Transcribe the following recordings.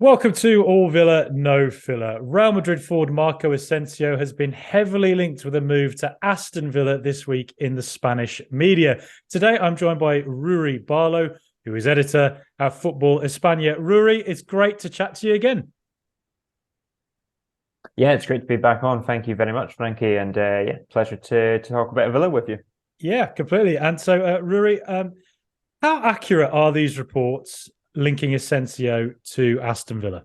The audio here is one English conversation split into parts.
Welcome to All Villa, No Filler. Real Madrid forward Marco Asensio has been heavily linked with a move to Aston Villa this week in the Spanish media. Today, I'm joined by Ruairidh Barlow, who is editor at Football España. Ruairidh, it's great to chat to you again. Yeah, it's great to be back on. Thank you very much, Frankie, and pleasure to talk about Villa with you. Yeah, completely. And so, Ruairidh, how accurate are these reports linking Asensio to Aston Villa?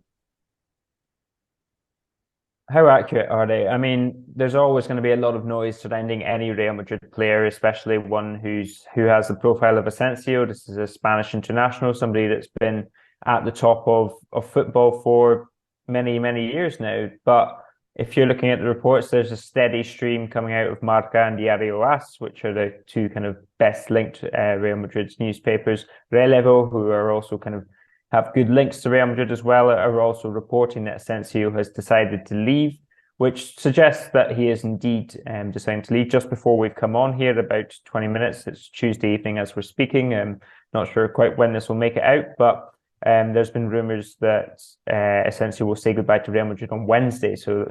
How accurate are they? I mean, there's always going to be a lot of noise surrounding any Real Madrid player, especially one who has the profile of Asensio. This is a Spanish international, somebody that's been at the top of football for many years now. But if you're looking at the reports, there's a steady stream coming out of Marca and Diario AS, which are the two kind of best linked Real Madrid's newspapers. Relevo, who are also kind of have good links to Real Madrid as well, are also reporting that Asensio has decided to leave, which suggests that he is indeed deciding to leave just before we've come on here, about 20 minutes. It's Tuesday evening as we're speaking. Not sure quite when this will make it out, but there's been rumours that Asensio will say goodbye to Real Madrid on Wednesday. So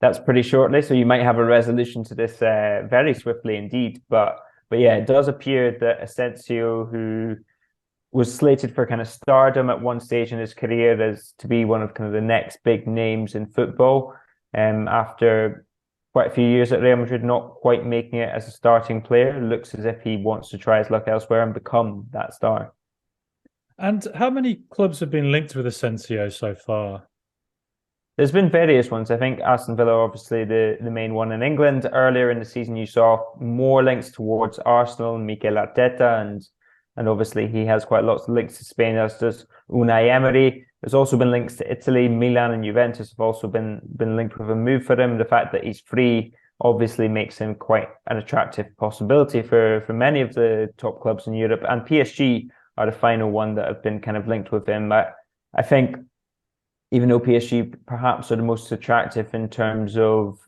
that's pretty shortly. So you might have a resolution to this very swiftly indeed. But yeah, it does appear that Asensio, who was slated for kind of stardom at one stage in his career as to be one of kind of the next big names in football. After quite a few years at Real Madrid, not quite making it as a starting player, looks as if he wants to try his luck elsewhere and become that star. And how many clubs have been linked with Asensio so far? There's been various ones. I think Aston Villa, obviously the main one in England. Earlier in the season, you saw more links towards Arsenal and Mikel Arteta, and obviously he has quite lots of links to Spain, as does Unai Emery. There's also been links to Italy. Milan and Juventus have also been linked with a move for him. The fact that he's free obviously makes him quite an attractive possibility for many of the top clubs in Europe. And PSG are the final one that have been kind of linked with him. I think even though PSG perhaps are the most attractive in terms of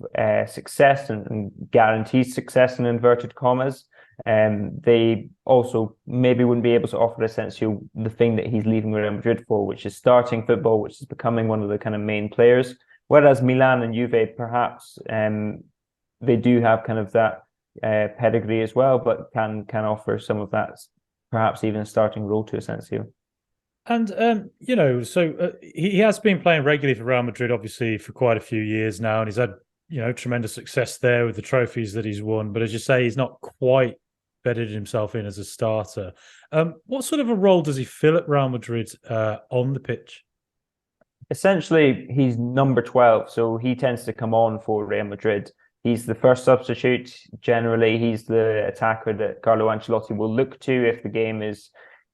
success and guaranteed success in inverted commas, they also maybe wouldn't be able to offer Asensio the thing that he's leaving Real Madrid for, which is starting football, which is becoming one of the kind of main players. Whereas Milan and Juve, perhaps they do have kind of that pedigree as well, but can offer some of that, perhaps even a starting role to Asensio. And he has been playing regularly for Real Madrid, obviously, for quite a few years now, and he's had tremendous success there with the trophies that he's won. But as you say, he's not quite bedded himself in as a starter. What sort of a role does he fill at Real Madrid on the pitch? Essentially, he's number 12, so he tends to come on for Real Madrid. He's the first substitute. Generally, he's the attacker that Carlo Ancelotti will look to if the game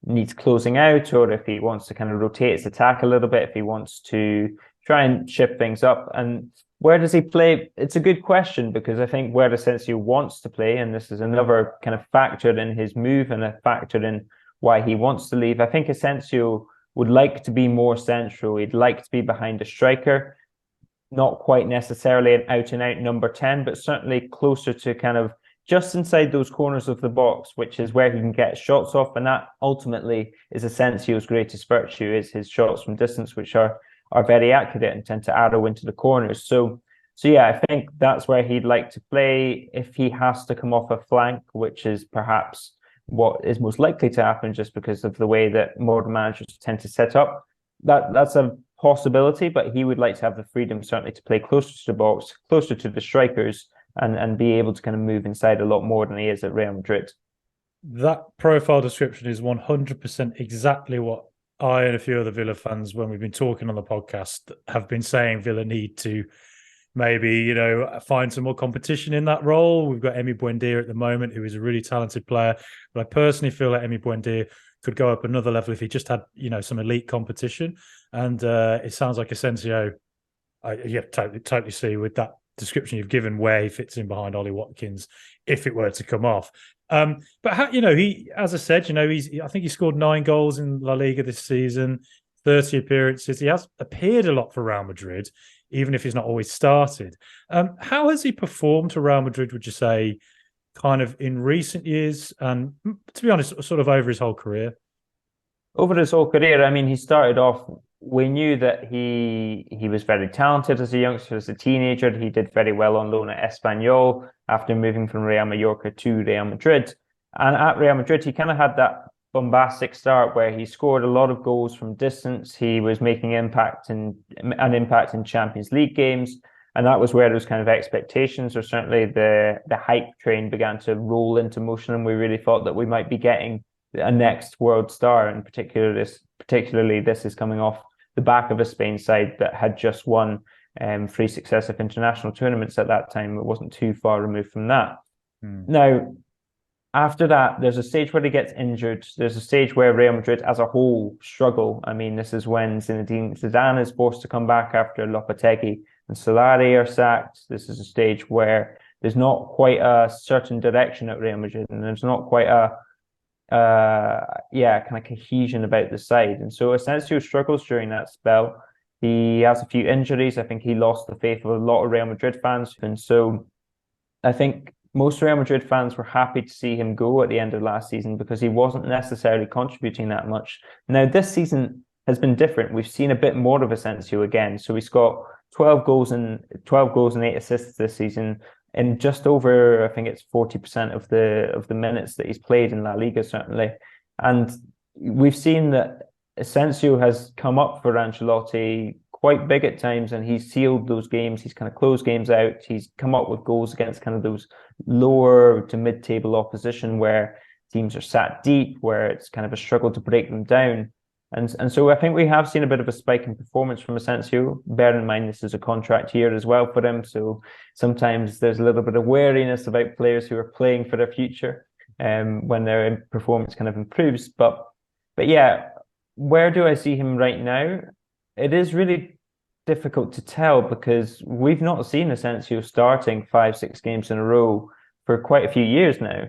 needs closing out, or if he wants to kind of rotate his attack a little bit, if he wants to try and shift things up. And where does he play? It's a good question, because I think where Asensio wants to play, and this is another kind of factor in his move and a factor in why he wants to leave. I think Asensio would like to be more central. He'd like to be behind a striker, not quite necessarily an out and out number 10, but certainly closer to kind of just inside those corners of the box, which is where he can get shots off. And that ultimately is Asensio's greatest virtue, is his shots from distance, which are very accurate and tend to arrow into the corners. So yeah, I think that's where he'd like to play. If he has to come off a flank, which is perhaps what is most likely to happen just because of the way that modern managers tend to set up, that's a possibility, but he would like to have the freedom certainly to play closer to the box, closer to the strikers, and be able to kind of move inside a lot more than he is at Real Madrid. That profile description is 100% exactly what I and a few other Villa fans, when we've been talking on the podcast, have been saying Villa need to maybe, find some more competition in that role. We've got Emi Buendia at the moment, who is a really talented player. But I personally feel that Emi Buendia could go up another level if he just had, some elite competition. And it sounds like Asensio, totally see with that description you've given where he fits in behind Ollie Watkins if it were to come off. But how, he, as I said, I think he scored 9 goals in La Liga this season, 30 appearances. He has appeared a lot for Real Madrid, even if he's not always started. How has he performed for Real Madrid, would you say, kind of in recent years, and to be honest, sort of over his whole career? Over his whole career, I mean, he started off we knew that he was very talented as a youngster, as a teenager. He did very well on loan at Espanyol after moving from Real Mallorca to Real Madrid. And at Real Madrid, he kind of had that bombastic start where he scored a lot of goals from distance. He was making an impact in Champions League games. And that was where those kind of expectations, or certainly the hype train, began to roll into motion. And we really thought that we might be getting a next world star. And particularly this is coming off the back of a Spain side that had just won 3 successive international tournaments at that time. It wasn't too far removed from that. Now, after that, there's a stage where he gets injured. There's a stage where Real Madrid as a whole struggle. I mean, this is when Zinedine Zidane is forced to come back after Lopetegui and Solari are sacked. This is a stage where there's not quite a certain direction at Real Madrid, and there's not quite a kind of cohesion about the side. And so Asensio struggles during that spell. He has a few injuries. I think he lost the faith of a lot of Real Madrid fans. And so I think most Real Madrid fans were happy to see him go at the end of last season because he wasn't necessarily contributing that much. Now, this season has been different. We've seen a bit more of Asensio again. So he's got 12 goals and 8 assists this season, in just over, I think it's 40% of the minutes that he's played in La Liga, certainly. And we've seen that Asensio has come up for Ancelotti quite big at times, and he's sealed those games. He's kind of closed games out. He's come up with goals against kind of those lower to mid-table opposition where teams are sat deep, where it's kind of a struggle to break them down. And so I think we have seen a bit of a spike in performance from Asensio. Bear in mind, this is a contract year as well for him. So sometimes there's a little bit of wariness about players who are playing for their future when their performance kind of improves. But yeah, where do I see him right now? It is really difficult to tell because we've not seen Asensio starting 5-6 games in a row for quite a few years now.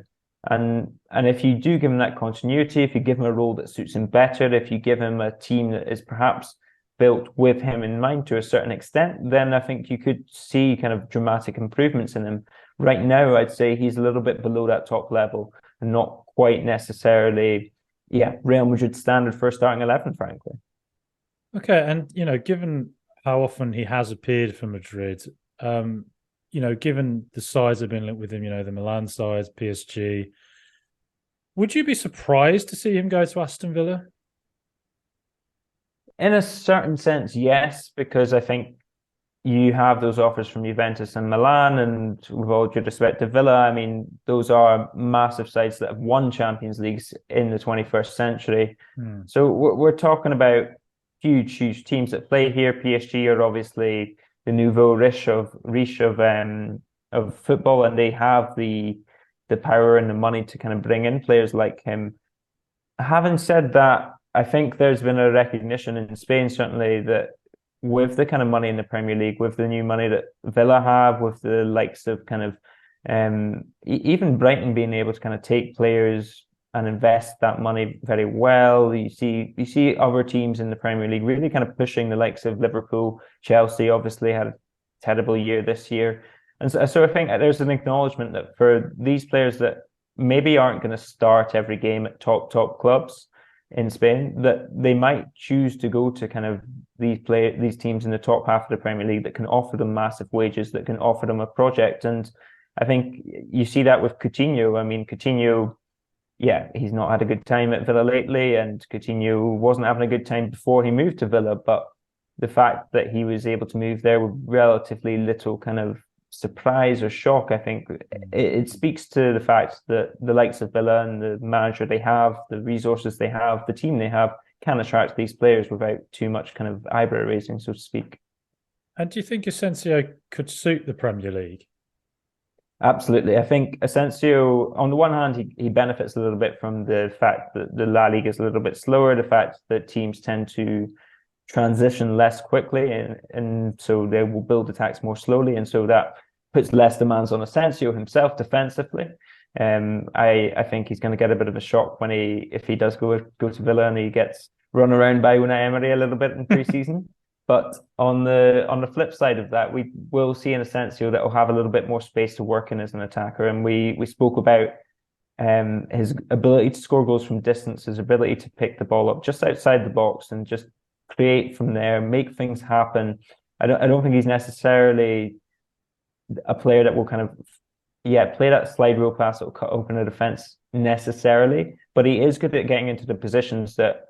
And if you do give him that continuity, if you give him a role that suits him better, if you give him a team that is perhaps built with him in mind to a certain extent, then I think you could see kind of dramatic improvements in him. Right now, I'd say he's a little bit below that top level and not quite necessarily, Real Madrid standard for a starting 11, frankly. Okay, and given how often he has appeared for Madrid, given the sides have been linked with him, the Milan sides, PSG, would you be surprised to see him go to Aston Villa? In a certain sense, yes, because I think you have those offers from Juventus and Milan, and with all due respect to Villa, I mean, those are massive sides that have won Champions Leagues in the 21st century. So we're talking about huge teams that play here. PSG are obviously the nouveau riche of football, and they have the power and the money to kind of bring in players like him. Having said that, I think there's been a recognition in Spain, certainly, that with the kind of money in the Premier League, with the new money that Villa have, with the likes of kind of even Brighton being able to kind of take players and invest that money very well. You see other teams in the Premier League really kind of pushing the likes of Liverpool. Chelsea obviously had a terrible year this year. And so I think there's an acknowledgement that for these players that maybe aren't going to start every game at top clubs in Spain, that they might choose to go to kind of these teams in the top half of the Premier League that can offer them massive wages, that can offer them a project. And I think you see that with Coutinho. I mean, Coutinho, he's not had a good time at Villa lately, and Coutinho wasn't having a good time before he moved to Villa. But the fact that he was able to move there with relatively little kind of surprise or shock, I think it speaks to the fact that the likes of Villa and the manager they have, the resources they have, the team they have, can attract these players without too much kind of eyebrow raising, so to speak. And do you think Asensio could suit the Premier League? Absolutely. I think Asensio, on the one hand, he benefits a little bit from the fact that the La Liga is a little bit slower, the fact that teams tend to transition less quickly, and so they will build attacks more slowly, and so that puts less demands on Asensio himself defensively. I think he's going to get a bit of a shock if he does go to Villa and he gets run around by Unai Emery a little bit in pre-season. But on the flip side of that, we will see an Asensio that will have a little bit more space to work in as an attacker. And we spoke about his ability to score goals from distance, his ability to pick the ball up just outside the box and just create from there, make things happen. I don't think he's necessarily a player that will kind of play that slide rule pass that will cut open a defense necessarily, but he is good at getting into the positions that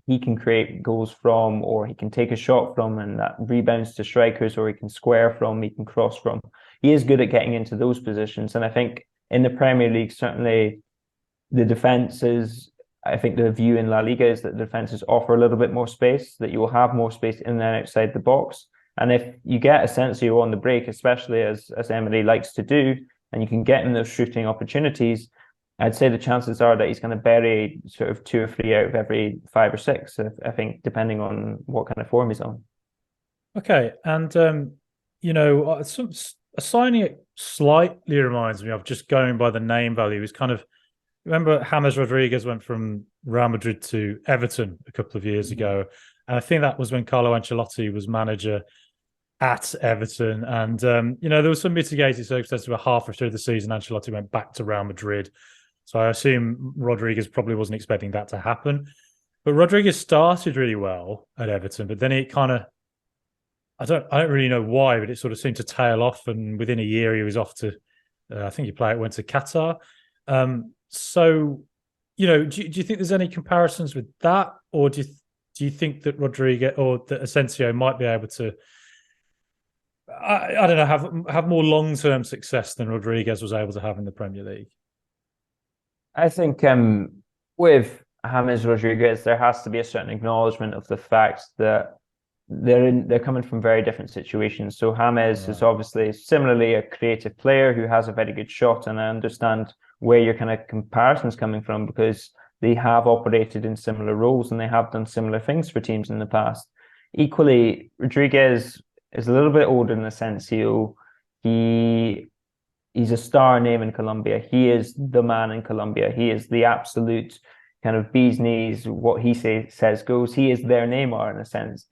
he can create goals from, or he can take a shot from, and that rebounds to strikers, or he can square from, he can cross from. He is good at getting into those positions. And I think in the Premier League, certainly the defenses, I think the view in La Liga is that the defenses offer a little bit more space, that you will have more space in and outside the box. And if you get Asensio on the break, especially as Emery likes to do, and you can get him those shooting opportunities, I'd say the chances are that he's going to bury sort of 2 or 3 out of every 5 or 6, I think, depending on what kind of form he's on. Okay. And, a signing it slightly reminds me of, just going by the name value, is kind of, remember James Rodriguez went from Real Madrid to Everton a couple of years ago. And I think that was when Carlo Ancelotti was manager at Everton. And, there was some mitigating circumstances where halfway through the season, Ancelotti went back to Real Madrid. So I assume Rodriguez probably wasn't expecting that to happen. But Rodriguez started really well at Everton, but then it kind of, I don't really know why, but it sort of seemed to tail off. And within a year, he was off to, I think went to Qatar. So, do you think there's any comparisons with that? Or do you think that Rodriguez or that Asensio might be able to, I don't know, have more long-term success than Rodriguez was able to have in the Premier League? I think with James Rodriguez, there has to be a certain acknowledgement of the fact that they're coming from very different situations. So James is obviously similarly a creative player who has a very good shot, and I understand where your kind of comparison's coming from, because they have operated in similar roles and they have done similar things for teams in the past. Equally, Rodriguez is a little bit older than Asensio. He's a star name in Colombia. He is the man in Colombia. He is the absolute kind of bee's knees. What he says goes. He is their Neymar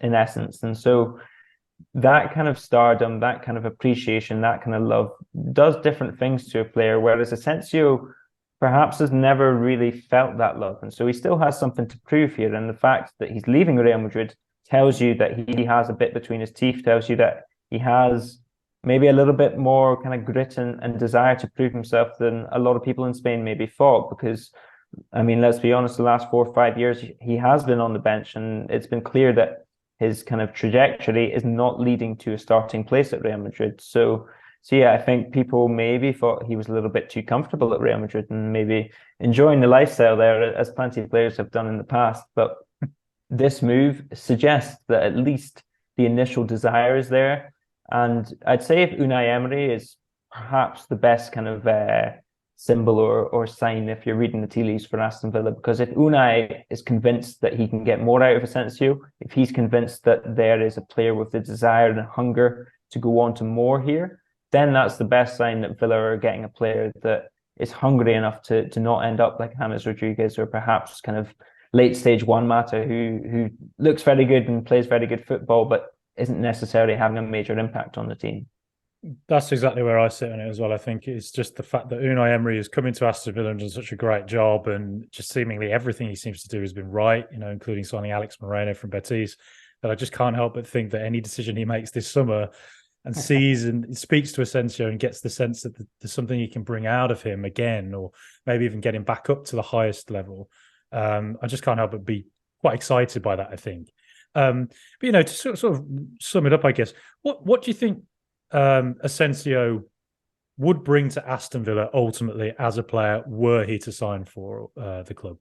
in essence. And so that kind of stardom, that kind of appreciation, that kind of love does different things to a player, whereas Asensio perhaps has never really felt that love. And so he still has something to prove here. And the fact that he's leaving Real Madrid tells you that he has a bit between his teeth, tells you that he has maybe a little bit more kind of grit and desire to prove himself than a lot of people in Spain maybe thought. Because, I mean, let's be honest, the last 4 or 5 years, he has been on the bench, and it's been clear that his kind of trajectory is not leading to a starting place at Real Madrid. So yeah, I think people maybe thought he was a little bit too comfortable at Real Madrid and maybe enjoying the lifestyle there, as plenty of players have done in the past. But this move suggests that at least the initial desire is there. And I'd say if Unai Emery is perhaps the best kind of symbol or sign, if you're reading the tea leaves, for Aston Villa, because if Unai is convinced that he can get more out of Asensio, if he's convinced that there is a player with the desire and hunger to go on to more here, then that's the best sign that Villa are getting a player that is hungry enough to not end up like James Rodriguez, or perhaps kind of late stage Juan Mata, who looks very good and plays very good football, but isn't necessarily having a major impact on the team. That's exactly where I sit on it as well. I think it's just the fact that Unai Emery has come into Aston Villa and done such a great job, and just seemingly everything he seems to do has been right, including signing Alex Moreno from Betis, that I just can't help but think that any decision he makes this summer and sees and speaks to Asensio and gets the sense that there's something he can bring out of him again, or maybe even get him back up to the highest level. I just can't help but be quite excited by that, I think. But to sort of sum it up, I guess, what do you think Asensio would bring to Aston Villa ultimately as a player, were he to sign for the club?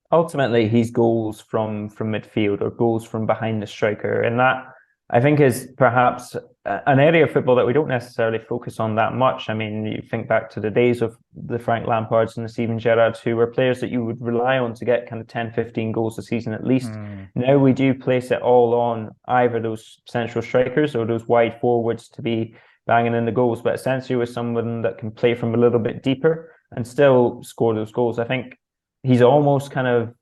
Ultimately, he's goals from midfield, or goals from behind the striker, and that, I think, is perhaps an area of football that we don't necessarily focus on that much. I mean, you think back to the days of the Frank Lampards and the Steven Gerrards, who were players that you would rely on to get kind of 10, 15 goals a season at least. Now we do place it all on either those central strikers or those wide forwards to be banging in the goals. But Asensio is someone that can play from a little bit deeper and still score those goals. I think he's almost kind of,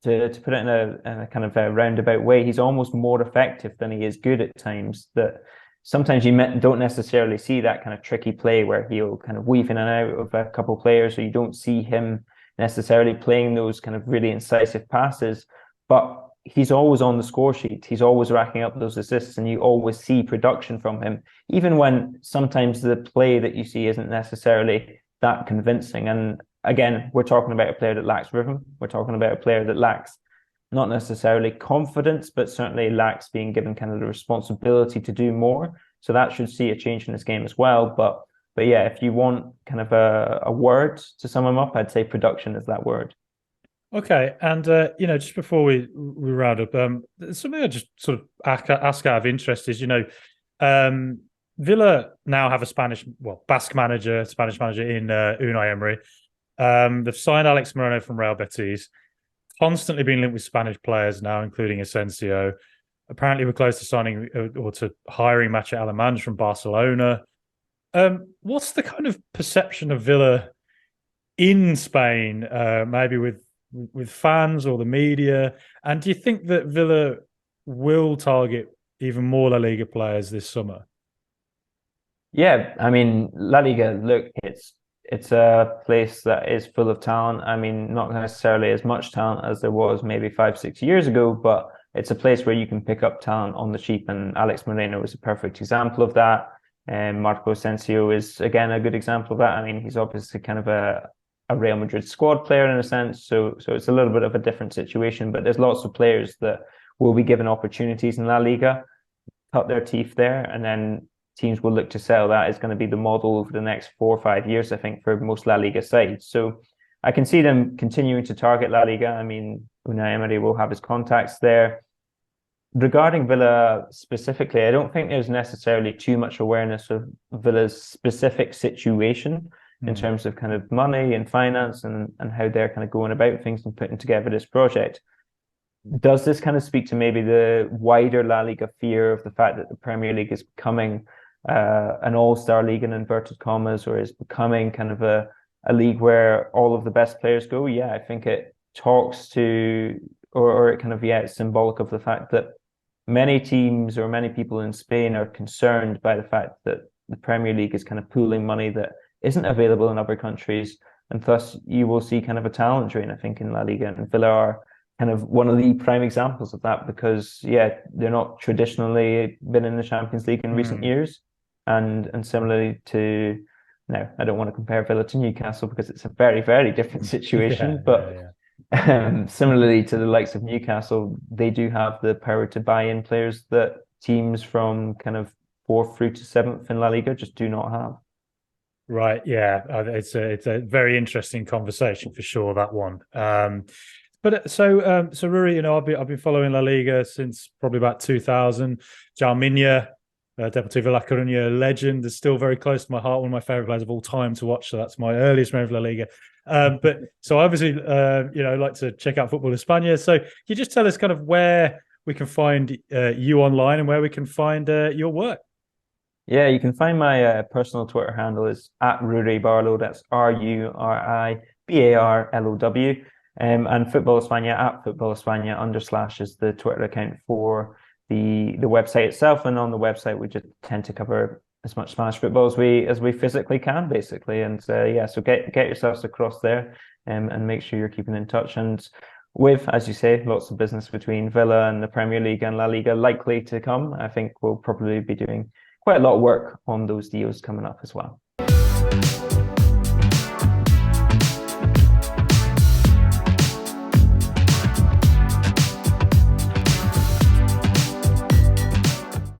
to put it in a kind of a roundabout way, he's almost more effective than he is good at times. That sometimes you don't necessarily see that kind of tricky play where he'll kind of weave in and out of a couple of players, or you don't see him necessarily playing those kind of really incisive passes. But he's always on the score sheet. He's always racking up those assists, and you always see production from him, even when sometimes the play that you see isn't necessarily that convincing. And again, we're talking about a player that lacks rhythm. We're talking about a player that lacks not necessarily confidence, but certainly lacks being given kind of the responsibility to do more. So that should see a change in his game as well. But yeah, if you want kind of a word to sum him up, I'd say production is that word. Okay, and just before we round up, something I just sort of ask out of interest is, Villa now have a Spanish manager in Unai Emery. They've signed Alex Moreno from Real Betis. Constantly been linked with Spanish players now, including Asensio. Apparently, we're close to signing or to hiring Mache Alemans from Barcelona. What's the kind of perception of Villa in Spain, maybe with fans or the media? And do you think that Villa will target even more La Liga players this summer? Yeah, I mean, La Liga, look, it's a place that is full of talent. I mean, not necessarily as much talent as there was maybe 5-6 years ago, but it's a place where you can pick up talent on the cheap, and Alex Moreno is a perfect example of that. And Marco Asensio is, again, a good example of that. I mean, he's obviously kind of a Real Madrid squad player in a sense, so it's a little bit of a different situation, but there's lots of players that will be given opportunities in La Liga, cut their teeth there, and then teams will look to sell. That is going to be the model over the next 4 or 5 years, I think, for most La Liga sides. So I can see them continuing to target La Liga. I mean, Unai Emery will have his contacts there. Regarding Villa specifically, I don't think there's necessarily too much awareness of Villa's specific situation in terms of kind of money and finance and how they're kind of going about things and putting together this project. Does this kind of speak to maybe the wider La Liga fear of the fact that the Premier League is becoming an all-star league in inverted commas, or is becoming kind of a league where all of the best players go? Yeah, I think it talks to, or it kind of, yeah, it's symbolic of the fact that many teams or many people in Spain are concerned by the fact that the Premier League is kind of pooling money that isn't available in other countries, and thus you will see kind of a talent drain, I think, in La Liga. And Villa are kind of one of the prime examples of that, because yeah, they're not traditionally been in the Champions League in recent years, and similarly to, now I don't want to compare Villa to Newcastle because it's a very, very different situation, but similarly to the likes of Newcastle, they do have the power to buy in players that teams from kind of 4th through to 7th in La Liga just do not have. Right, yeah, it's a very interesting conversation for sure, that one. So Ruairidh, I've been following La Liga since probably about 2000. Jalminha, Deportivo La Coruña legend, is still very close to my heart. One of my favorite players of all time to watch. So that's my earliest memory of La Liga. But so obviously, like to check out Football España. So can you just tell us kind of where we can find you online and where we can find your work? Yeah, you can find my personal Twitter handle is at Ruairidh Barlow. That's RuiBarlow. And Football España at Football España / is the Twitter account for the website itself. And on the website, we just tend to cover as much Spanish football as we physically can, basically. And so get yourselves across there and make sure you're keeping in touch. And with, as you say, lots of business between Villa and the Premier League and La Liga likely to come, I think we'll probably be doing quite a lot of work on those deals coming up as well.